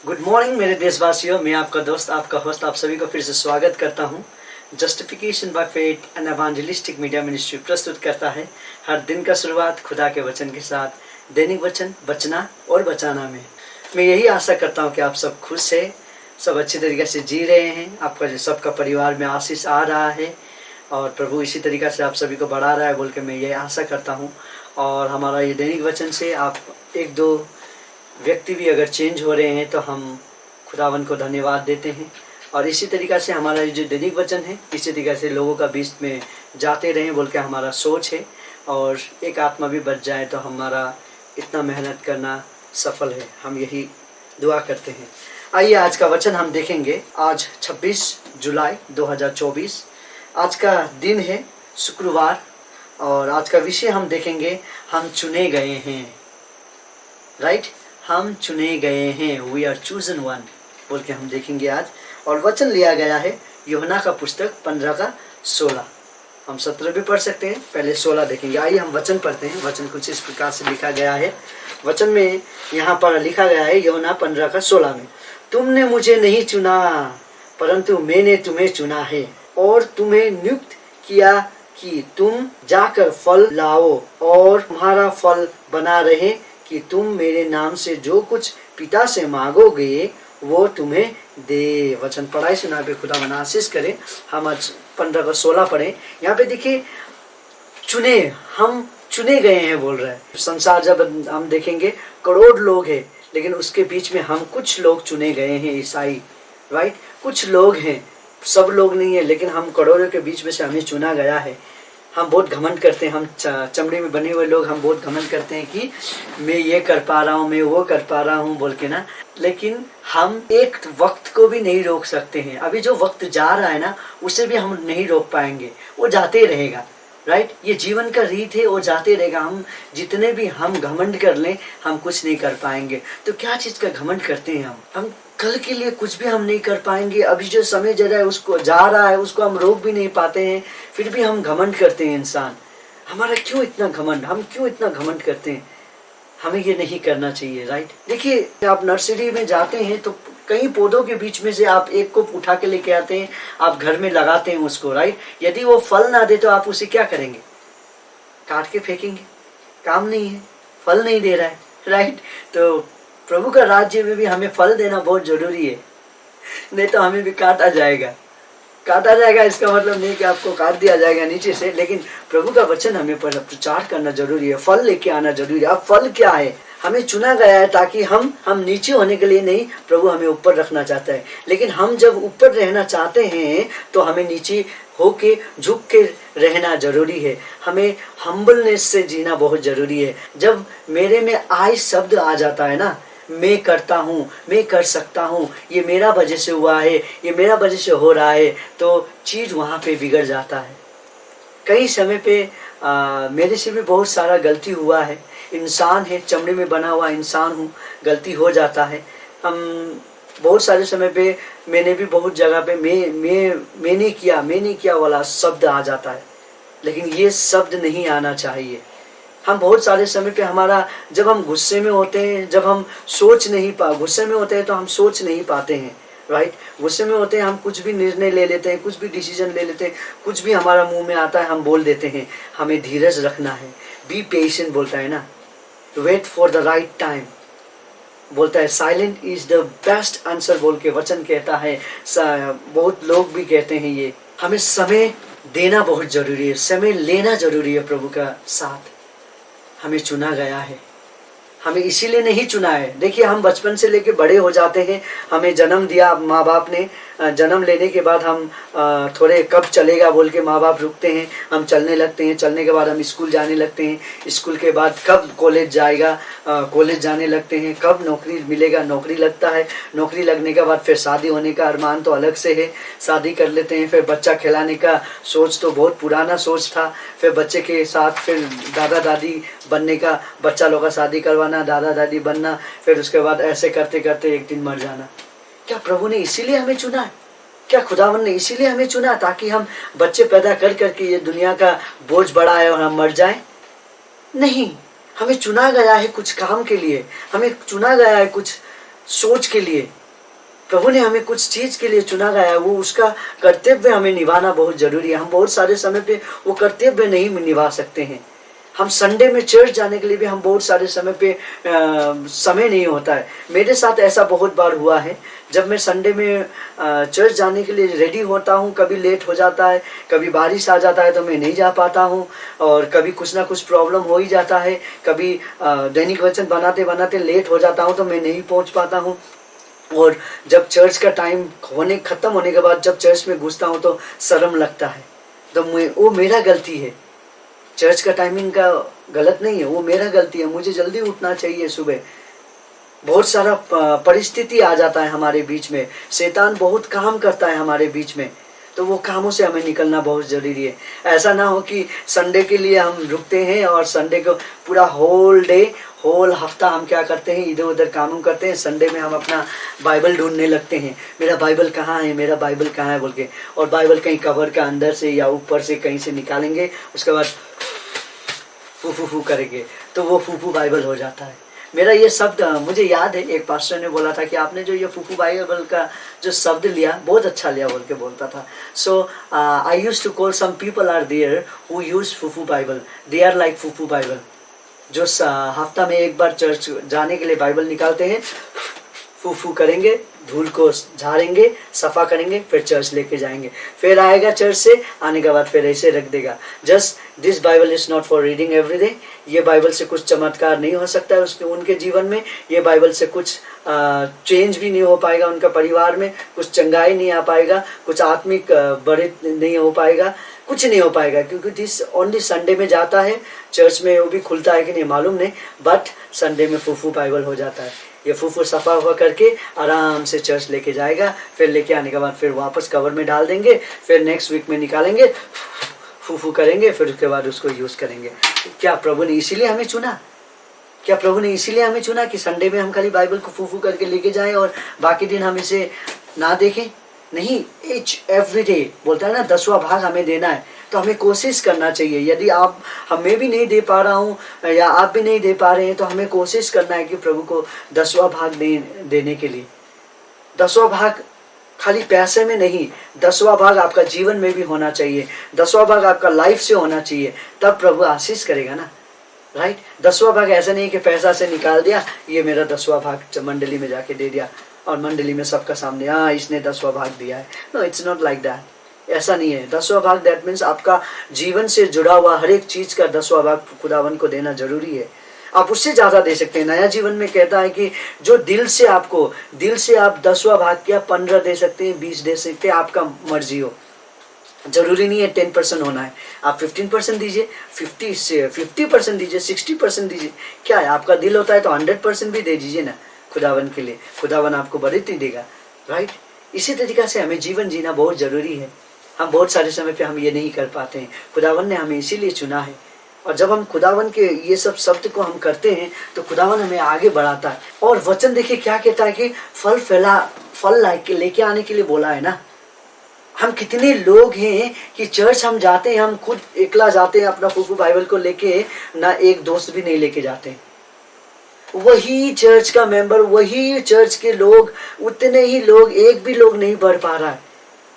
Good morning मेरे देशवासियों, मैं आपका दोस्त, आपका होस्ट, आप सभी को फिर से स्वागत करता हूँ। Justification by faith and evangelistic media ministry प्रस्तुत करता है हर दिन का शुरुआत खुदा के वचन के साथ, दैनिक वचन बचना और बचाना में। मैं यही आशा करता हूँ कि आप सब खुश हैं, सब अच्छी तरीके से जी रहे हैं, आपका सबका परिवार में आशीष आ रहा है और प्रभु इसी तरीक़ा से आप सभी को बढ़ा रहा है बोल के मैं ये आशा करता हूँ। और हमारा ये दैनिक वचन से आप एक दो व्यक्ति भी अगर चेंज हो रहे हैं तो हम खुदावन को धन्यवाद देते हैं। और इसी तरीक़ा से हमारा ये जो दैनिक वचन है इसी तरीक़ा से लोगों का बीच में जाते रहें बोल के हमारा सोच है, और एक आत्मा भी बच जाए तो हमारा इतना मेहनत करना सफल है, हम यही दुआ करते हैं। आइए आज का वचन हम देखेंगे। आज 26 जुलाई 2024 आज का दिन है, शुक्रवार, और आज का विषय हम देखेंगे, हम चुने गए हैं। राइट, हम चुने गए हैं, वी आर चूजन वन बोल के हम देखेंगे आज। और वचन लिया गया है यूहन्ना का पुस्तक 15 का 16। हम 17 भी पढ़ सकते हैं, पहले 16 देखेंगे। आइए हम वचन पढ़ते हैं। वचन कुछ इस प्रकार से लिखा गया है। वचन में यहाँ पर लिखा गया है यूहन्ना 15 का 16 में, तुमने मुझे नहीं चुना परंतु मैंने तुम्हें चुना है और तुम्हें नियुक्त किया कि तुम जाकर फल लाओ और तुम्हारा फल बना रहे, कि तुम मेरे नाम से जो कुछ पिता से मांगोगे वो तुम्हें दे। वचन पढ़ाई सुना पे खुदा मना आशीष करे। हम आज 15 का 16 पढ़े। यहाँ पे देखिए, चुने, हम चुने गए हैं बोल रहा है। संसार जब हम देखेंगे करोड़ लोग हैं, लेकिन उसके बीच में हम कुछ लोग चुने गए हैं, ईसाई। राइट, कुछ लोग हैं, सब लोग नहीं है, लेकिन हम करोड़ों के बीच में से हमें चुना गया है। हम बहुत घमंड करते हैं, हम चमड़े में बने हुए लोग, हम बहुत घमंड करते हैं कि मैं ये कर पा रहा हूँ, मैं वो कर पा रहा हूँ बोल के ना। लेकिन हम एक वक्त को भी नहीं रोक सकते हैं। अभी जो वक्त जा रहा है ना, उसे भी हम नहीं रोक पाएंगे, वो जाते रहेगा। राइट, ये जीवन का रीत है, वो जाते रहेगा। हम जितने भी हम घमंड कर लें, हम कुछ नहीं कर पाएंगे। तो क्या चीज़ का घमंड करते हैं हम कल के लिए कुछ भी हम नहीं कर पाएंगे। अभी जो समय जा रहा है, उसको जा रहा है, उसको हम रोक भी नहीं पाते हैं, फिर भी हम घमंड करते हैं। इंसान, हमारा क्यों इतना घमंड, हम क्यों इतना घमंड करते हैं? हमें ये नहीं करना चाहिए। राइट, देखिए, आप नर्सरी में जाते हैं तो कई पौधों के बीच में से आप एक को उठा के लेके आते हैं, आप घर में लगाते हैं उसको। राइट, यदि वो फल ना दे तो आप उसे क्या करेंगे? काट के फेंकेंगे, काम नहीं है, फल नहीं दे रहा है। राइट, तो प्रभु का राज्य में भी हमें फल देना बहुत जरूरी है, नहीं तो हमें भी काटा जाएगा। काटा जाएगा इसका मतलब नहीं कि आपको काट दिया जाएगा नीचे से, लेकिन प्रभु का वचन हमें प्रचार करना जरूरी है, फल लेके आना जरूरी है। अब फल क्या है? हमें चुना गया है ताकि हम नीचे होने के लिए नहीं, प्रभु हमें ऊपर रखना चाहता है। लेकिन हम जब ऊपर रहना चाहते हैं तो हमें नीचे होके झुक के रहना जरूरी है। हमें हम्बलनेस से जीना बहुत जरूरी है। जब मेरे में आई शब्द आ जाता है ना, मैं करता हूँ, मैं कर सकता हूँ, ये मेरा वजह से हुआ है, ये मेरा वजह से हो रहा है, तो चीज़ वहाँ पे बिगड़ जाता है। कई समय पे मेरे से भी बहुत सारा गलती हुआ है। इंसान है, चमड़े में बना हुआ इंसान हूँ, गलती हो जाता है। हम बहुत सारे समय पे मैंने भी बहुत जगह पे मैंने किया वाला शब्द आ जाता है, लेकिन ये शब्द नहीं आना चाहिए। हम बहुत सारे समय पे हमारा, जब हम गुस्से में होते हैं, जब हम गुस्से में होते हैं तो हम सोच नहीं पाते हैं। राइट, गुस्से में होते हैं, हम कुछ भी निर्णय ले लेते हैं, कुछ भी डिसीजन ले लेते हैं, कुछ भी हमारा मुंह में आता है हम बोल देते हैं। हमें धीरज रखना है, बी पेशेंट बोलता है ना, wait for the right time बोलता है, silent is the best answer बोल के वचन कहता है। बहुत लोग भी कहते हैं ये। हमें समय देना बहुत जरूरी है, समय लेना जरूरी है प्रभु का साथ। हमें चुना गया है, हमें इसीलिए नहीं चुना है। देखिए, हम बचपन से लेके बड़े हो जाते हैं, हमें जन्म दिया माँ बाप ने, जन्म लेने के बाद हम थोड़े कब चलेगा बोल के माँ बाप रुकते हैं, हम चलने लगते हैं, चलने के बाद हम स्कूल जाने लगते हैं, स्कूल के बाद कब कॉलेज जाएगा, कॉलेज जाने लगते हैं, कब नौकरी मिलेगा, नौकरी लगता है, नौकरी लगने के बाद फिर शादी होने का अरमान तो अलग से है, शादी कर लेते हैं, फिर बच्चा खिलाने का सोच तो बहुत पुराना सोच था, फिर बच्चे के साथ फिर दादा दादी बनने का, बच्चा लोग का शादी करवाना, दादा दादी बनना, फिर उसके बाद ऐसे करते करते एक दिन मर जाना। क्या प्रभु ने इसीलिए हमें चुना है? क्या खुदावन ने इसीलिए हमें चुना ताकि हम बच्चे पैदा कर करके ये दुनिया का बोझ बढ़ाए और हम मर जाएं? नहीं, हमें चुना गया है कुछ काम के लिए, हमें चुना गया है कुछ सोच के लिए, प्रभु ने हमें कुछ चीज के लिए चुना गया है, वो उसका कर्तव्य हमें निभाना बहुत जरूरी है। हम बहुत सारे समय पे वो कर्तव्य नहीं निभा सकते हैं। हम संडे में चर्च जाने के लिए भी हम बहुत सारे समय पे समय नहीं होता है। मेरे साथ ऐसा बहुत बार हुआ है, जब मैं संडे में चर्च जाने के लिए रेडी होता हूँ, कभी लेट हो जाता है, कभी बारिश आ जाता है तो मैं नहीं जा पाता हूँ, और कभी कुछ ना कुछ प्रॉब्लम हो ही जाता है, कभी दैनिक वचन बनाते बनाते लेट हो जाता हूँ तो मैं नहीं पहुँच पाता हूँ। और जब चर्च का टाइम खत्म होने के बाद जब चर्च में घुसता हूँ तो शर्म लगता है। तो वो मेरा गलती है, चर्च का टाइमिंग का गलत नहीं है, वो मेरा गलती है। मुझे जल्दी उठना चाहिए सुबह। बहुत सारा परिस्थिति आ जाता है हमारे बीच में, शैतान बहुत काम करता है हमारे बीच में, तो वो कामों से हमें निकलना बहुत जरूरी है। ऐसा ना हो कि संडे के लिए हम रुकते हैं और संडे को पूरा होल हफ्ता हम क्या करते हैं, इधर उधर काम करते हैं। संडे में हम अपना बाइबल ढूंढने लगते हैं, मेरा बाइबल कहाँ है, मेरा बाइबल कहाँ है बोल के, और बाइबल कहीं कवर के अंदर से या ऊपर से कहीं से निकालेंगे, उसके बाद फू करेंगे तो वो फूफू बाइबल हो जाता है। मेरा ये शब्द मुझे याद है, एक पास्टर ने बोला था कि आपने जो ये फूफू बाइबल का जो शब्द लिया बहुत अच्छा लिया बोल के बोलता था। So I used to call some people are there who use फूफू बाइबल, दे आर लाइक फूफू बाइबल, जो हफ्ता में एक बार चर्च जाने के लिए बाइबल निकालते हैं, फूफू करेंगे, धूल को झाड़ेंगे, सफा करेंगे, फिर चर्च लेके जाएंगे, फिर आएगा चर्च से, आने के बाद फिर ऐसे रख देगा। Just this Bible is not for reading every day. ये बाइबल से कुछ चमत्कार नहीं हो सकता है उसके उनके जीवन में, ये बाइबल से कुछ चेंज भी नहीं हो पाएगा, उनका परिवार में कुछ चंगाई नहीं आ पाएगा, कुछ आत्मिक बड़े नहीं हो पाएगा, कुछ नहीं हो पाएगा, क्योंकि दिस ओनली संडे में जाता है चर्च में, वो भी खुलता है कि नहीं मालूम नहीं, बट संडे में फूफू बाइबल हो जाता है। ये फूफू सफा हुआ करके आराम से चर्च लेके जाएगा, फिर लेके आने के बाद फिर वापस कवर में डाल देंगे, फिर नेक्स्ट वीक में निकालेंगे, फूफू करेंगे, फिर उसके बाद उसको यूज करेंगे। क्या प्रभु ने इसीलिए हमें चुना? क्या प्रभु ने इसीलिए हमें चुना कि संडे में हम खाली बाइबल को फूफू करके लेके जाएं और बाकी दिन हम इसे ना देखें? नहीं, ईच एवरी डे बोलता है ना 10वां भाग हमें देना है, तो हमें कोशिश करना चाहिए। यदि आप हमें भी नहीं दे पा रहा हूँ या आप भी नहीं दे पा रहे हैं, तो हमें कोशिश करना है कि प्रभु को 10वां भाग देने के लिए। 10वां भाग खाली पैसे में नहीं, 10वां भाग आपका जीवन में भी होना चाहिए, 10वां भाग आपका लाइफ से होना चाहिए, तब प्रभु आशीष करेगा ना, राइट। 10वां भाग ऐसा नहीं कि पैसा से निकाल दिया, ये मेरा 10वां भाग मंडली में जाके दे दिया और मंडली में सबका सामने इसने 10वां भाग दिया है। No, it's not like that. ऐसा नहीं है। 10वां भाग दैट मीन्स आपका जीवन से जुड़ा हुआ हर एक चीज का 10वां भाग खुदावन को देना जरूरी है। आप उससे ज्यादा दे सकते हैं। नया जीवन में कहता है कि जो दिल से आप 10वां भाग किया, 15 दे सकते हैं, 20 दे सकते हैं, आपका मर्जी हो। जरूरी नहीं है 10% होना है, आप 15% दीजिए, 50% दीजिए, 60% दीजिए। क्या है, आपका दिल होता है तो 100% भी दे दीजिए ना खुदावन के लिए, खुदावन आपको बढ़ती देगा, राइट। इसी तरीका से हमें जीवन जीना बहुत जरूरी है। हम बहुत सारे समय पे हम ये नहीं कर पाते हैं। खुदावन ने हमें इसीलिए चुना है, और जब हम खुदावन के ये सब शब्द को हम करते हैं तो खुदावन हमें आगे बढ़ाता है। और वचन देखिए क्या कहता है कि फल लेके आने के लिए बोला है ना। हम कितने लोग हैं कि चर्च हम जाते हैं, हम खुद एकला जाते हैं अपना फूफू बाइबल को लेके, ना एक दोस्त भी नहीं लेके जाते हैं। वही चर्च का मेंबर, वही चर्च के लोग, उतने ही लोग, एक भी लोग नहीं बढ़ पा रहा है,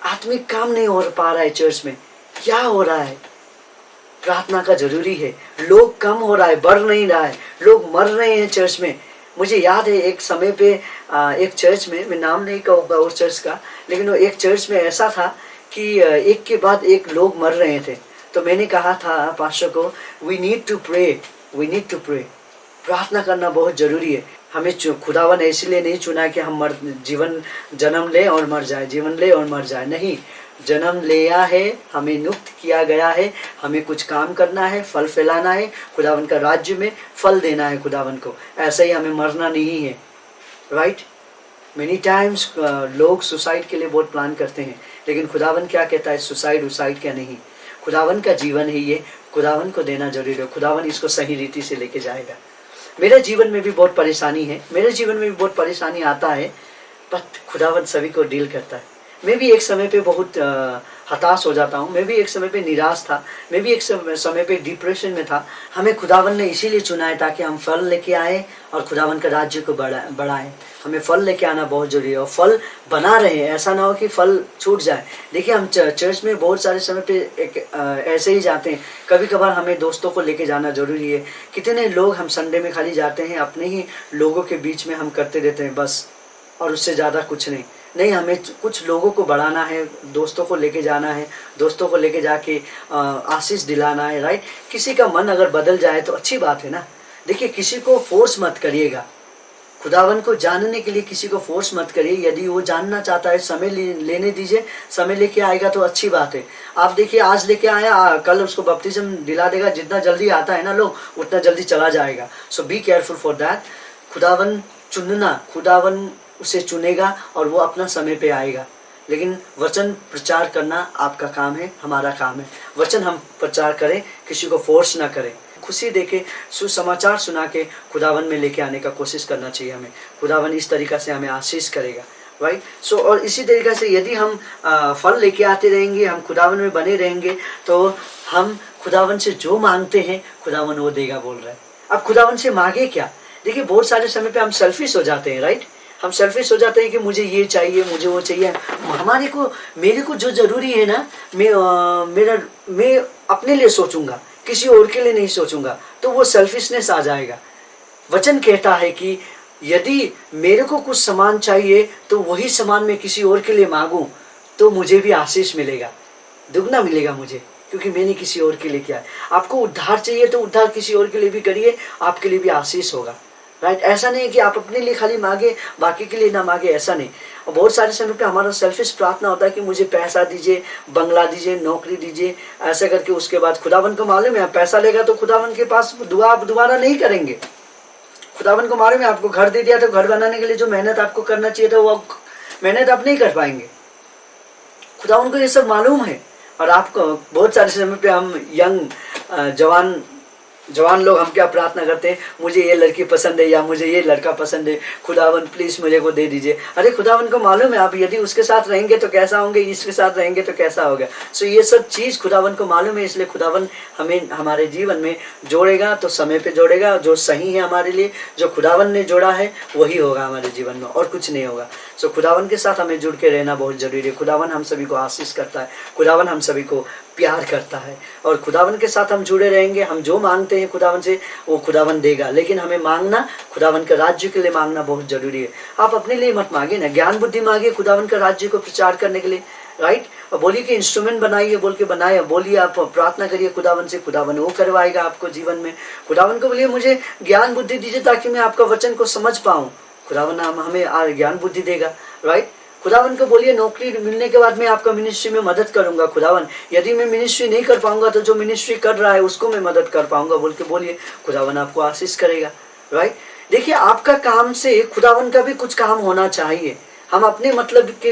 आत्मिक काम नहीं हो पा रहा है चर्च में। क्या हो रहा है? प्रार्थना का जरूरी है। लोग कम हो रहा है, बढ़ नहीं रहा है, लोग मर रहे हैं चर्च में। मुझे याद है एक समय पे एक चर्च में, मैं नाम नहीं कहूँगा उस चर्च का, लेकिन वो एक चर्च में ऐसा था कि एक के बाद एक लोग मर रहे थे। तो मैंने कहा था पास्टर को, वी नीड टू प्रे। प्रार्थना करना बहुत जरूरी है। हमें खुदावन ने इसलिए नहीं चुना कि हम जन्म ले और मर जाए, जीवन ले और मर जाए। नहीं, जन्म लिया है, हमें नियुक्त किया गया है, हमें कुछ काम करना है, फल फैलाना है, खुदावन का राज्य में फल देना है खुदावन को। ऐसा ही हमें मरना नहीं है, राइट। मेनी टाइम्स लोग सुसाइड के लिए बहुत प्लान करते हैं, लेकिन खुदावन क्या कहता है, सुसाइड क्या नहीं। खुदावन का जीवन है ये, खुदावन को देना जरूरी है। खुदावन इसको सही रीति से लेके जाएगा। मेरे जीवन में भी बहुत परेशानी है, मेरे जीवन में भी बहुत परेशानी आता है, पर खुदावन सभी को डील करता है। मैं भी एक समय पे बहुत हताश हो जाता हूँ, मैं भी एक समय पे निराश था, मैं भी एक समय पे डिप्रेशन में था। हमें खुदावन ने इसीलिए चुना है ताकि हम फल लेके आए और खुदावन का राज्य को बढ़ाएं। हमें फल लेके आना बहुत जरूरी है और फल बना रहे हैं, ऐसा ना हो कि फल छूट जाए। देखिए हम चर्च में बहुत सारे समय पे ऐसे ही जाते हैं, कभी कभार हमें दोस्तों को लेके जाना जरूरी है। कितने लोग हम संडे में खाली जाते हैं, अपने ही लोगों के बीच में हम करते रहते हैं बस, और उससे ज़्यादा कुछ नहीं, हमें कुछ लोगों को बढ़ाना है, दोस्तों को लेके जाना है, दोस्तों को लेके जाके आशीष दिलाना है, राइट। किसी का मन अगर बदल जाए तो अच्छी बात है ना। देखिए किसी को फोर्स मत करिएगा, खुदावन को जानने के लिए किसी को फोर्स मत करिए। यदि वो जानना चाहता है समय लेने दीजिए, समय लेके आएगा तो अच्छी बात है। आप देखिए आज लेके आया, कल उसको बपतिस्म दिला देगा। जितना जल्दी आता है ना लोग, उतना जल्दी चला जाएगा। सो बी केयरफुल फॉर दैट। खुदावन चुनना, खुदावन उसे चुनेगा और वो अपना समय पे आएगा। लेकिन वचन प्रचार करना आपका काम है, हमारा काम है। वचन हम प्रचार करें, किसी को फोर्स ना करें। खुशी देके, सुसमाचार सुना के खुदावन में लेके आने का कोशिश करना चाहिए हमें। खुदावन इस तरीक़ा से हमें आशीष करेगा, राइट। सो और इसी तरीक़ा से यदि हम फल लेके आते रहेंगे, हम खुदावन में बने रहेंगे, तो हम खुदावन से जो मांगते हैं खुदावन वो देगा बोल रहा है। अब खुदावन से मांगे क्या? देखिए बहुत सारे समय पे हम सेल्फिश हो जाते हैं, राइट। हम सेल्फिश हो जाते हैं कि मुझे ये चाहिए, मुझे वो चाहिए। मेरे को जो जरूरी है ना, मैं अपने लिए सोचूंगा, किसी और के लिए नहीं सोचूंगा, तो वो सेल्फिशनेस आ जाएगा। वचन कहता है कि यदि मेरे को कुछ सामान चाहिए तो वही सामान मैं किसी और के लिए मांगूं तो मुझे भी आशीष मिलेगा, दुगना मिलेगा मुझे, क्योंकि मैंने किसी और के लिए किया है। आपको उद्धार चाहिए तो उद्धार किसी और के लिए भी करिए, आपके लिए भी आशीष होगा, राइट। ऐसा नहीं कि आप अपने लिए खाली मांगे, बाकी के लिए ना मांगे, ऐसा नहीं। और बहुत सारे समय पे हमारा सेल्फिश प्रार्थना होता है कि मुझे पैसा दीजिए, बंगला दीजिए, नौकरी दीजिए, ऐसा करके उसके बाद खुदावन को मालूम है पैसा लेगा तो खुदावन के पास दुआ आप दोबारा नहीं करेंगे। खुदावन को मालूम है आपको घर दे दिया तो घर बनाने के लिए जो मेहनत आपको करना चाहिए था वो मेहनत आप नहीं कर पाएंगे। खुदावन को ये सब मालूम है। और आपको बहुत सारे समय पे हम यंग जवान लोग हम क्या प्रार्थना करते हैं, मुझे ये लड़की पसंद है या मुझे ये लड़का पसंद है, खुदावन प्लीज मुझे को दे दीजिए। अरे खुदावन को मालूम है आप यदि उसके साथ रहेंगे तो कैसा होंगे, इसके साथ रहेंगे तो कैसा होगा। सो ये सब चीज खुदावन को मालूम है, इसलिए खुदावन हमें हमारे जीवन में जोड़ेगा तो समय पे जोड़ेगा। जो सही है हमारे लिए, जो खुदावन ने जोड़ा है वही होगा हमारे जीवन में, और कुछ नहीं होगा। सो खुदावन के साथ हमें जुड़ के रहना बहुत जरूरी है। खुदावन हम सभी को आशीष करता है, खुदावन हम सभी को प्यार करता है, और खुदावन के साथ हम जुड़े रहेंगे। हम जो मांगते हैं खुदावन से वो खुदावन देगा, लेकिन हमें मांगना खुदावन के राज्य के लिए मांगना बहुत जरूरी है। आप अपने लिए मत मांगे ना, ज्ञान बुद्धि मांगे खुदावन का राज्य को प्रचार करने के लिए, राइट। और बोलिए कि इंस्ट्रूमेंट बनाइए, बोल के बनाए, बोलिए आप प्रार्थना करिए खुदावन से, खुदावन वो करवाएगा आपको जीवन में। खुदावन को बोलिए मुझे ज्ञान बुद्धि दीजिए ताकि मैं आपका वचन को समझ पाऊँ, खुदावन हमें ज्ञान बुद्धि देगा, राइट। खुदावन को बोलिए नौकरी मिलने के बाद मैं आपका मिनिस्ट्री में मदद करूंगा खुदावन, यदि मैं मिनिस्ट्री नहीं कर पाऊंगा तो जो मिनिस्ट्री कर रहा है उसको मैं मदद कर पाऊंगा, बोल के बोलिए, खुदावन आपको आशीष करेगा, राइट। देखिए आपका काम से खुदावन का भी कुछ काम होना चाहिए। हम अपने मतलब के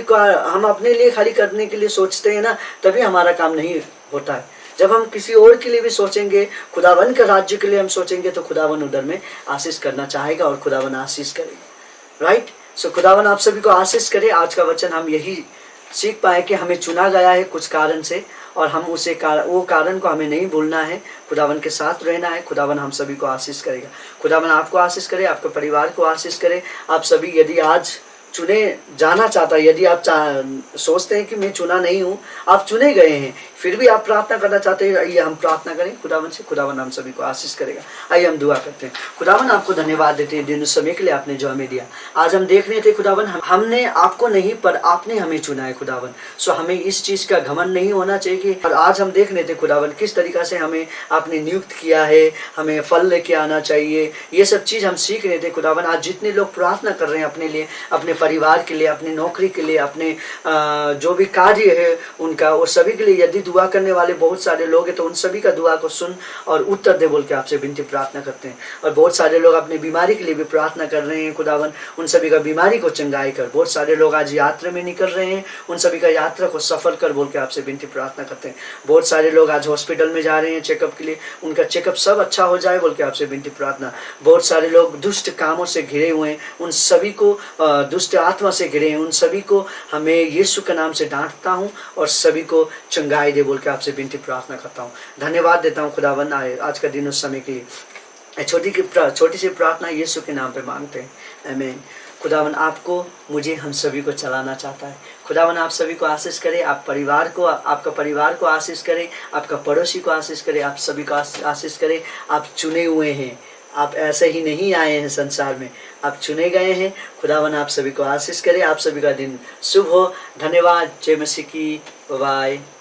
हम अपने लिए खाली करने के लिए सोचते हैं ना, तभी हमारा काम नहीं होता है। जब हम किसी और के लिए भी सोचेंगे, खुदावन के राज्य के लिए हम सोचेंगे, तो खुदावन उधर में आशीष करना चाहेगा और खुदावन आशीष करेगा, राइट। सो खुदावन आप सभी को आशीष करे। आज का वचन हम यही सीख पाए कि हमें चुना गया है कुछ कारण से, और हम वो कारण को हमें नहीं भूलना है, खुदावन के साथ रहना है। खुदावन हम सभी को आशीष करेगा। खुदावन आपको आशीष करे, आपके परिवार को आशीष करे। आप सभी यदि आज चुने जाना चाहता है, यदि आप सोचते हैं कि मैं चुना नहीं हूँ, आप चुने गए हैं, फिर भी आप प्रार्थना करना चाहते हैं, आइए हम प्रार्थना करें खुदावन से। खुदावन हम सभी को आशीष करेगा। आइए हम दुआ करते हैं। खुदावन आपको धन्यवाद देते हैं दिन उस समय के लिए आपने जो हमें दिया। आज हम देख रहे थे खुदावन, हमने आपको नहीं पर आपने हमें चुना है खुदावन। सो हमें इस चीज का घमंड नहीं होना चाहिए कि, और आज हम देख रहे थे खुदावन किस तरीका से हमें आपने नियुक्त किया है, हमें फल लेके आना चाहिए, ये सब चीज हम सीख रहे थे खुदावन। आज जितने लोग प्रार्थना कर रहे हैं अपने लिए, अपने परिवार के लिए, अपनी नौकरी के लिए, अपने जो भी कार्य है उनका, वो सभी के लिए यदि दुआ करने वाले बहुत सारे लोग हैं, तो उन सभी का दुआ को सुन और उत्तर दे बोल के आपसे विनती प्रार्थना करते हैं। और बहुत सारे लोग अपनी बीमारी के लिए भी प्रार्थना कर रहे हैं खुदावन, उन सभी का बीमारी को चंगाई कर। बहुत सारे लोग आज यात्रा में निकल रहे हैं, उन सभी का यात्रा को सफल कर बोल के आपसे विनती प्रार्थना करते हैं। बहुत सारे लोग आज हॉस्पिटल में जा रहे हैं चेकअप के लिए, उनका चेकअप सब अच्छा हो जाए बोल के आपसे विनती प्रार्थना। बहुत सारे लोग दुष्ट कामों से घिरे हुए हैं, उन सभी को दुष्ट आत्मा से घिरे हैं, उन सभी को हमें यीशु के नाम से डांटता हूँ और सभी को चंगाई दे बोल के आपसे विनती प्रार्थना करता हूँ। धन्यवाद देता हूँ खुदावन आज का दिन उस समय के लिए। छोटी सी प्रार्थना यीशु के नाम पे मांगते हैं, आमीन। खुदावन आपको, मुझे, हम सभी को चलाना चाहता है। खुदावन आप सभी को आशीष करे, आप परिवार को, आपका परिवार को आशीष करे, आपका पड़ोसी को आशीष करे, आप सभी को आशीष करे। आप चुने हुए हैं, आप ऐसे ही नहीं आए हैं संसार में, आप चुने गए हैं। खुदावन आप सभी को आशीष करे, आप सभी का दिन शुभ हो। धन्यवाद। जय मसीह की। बाय।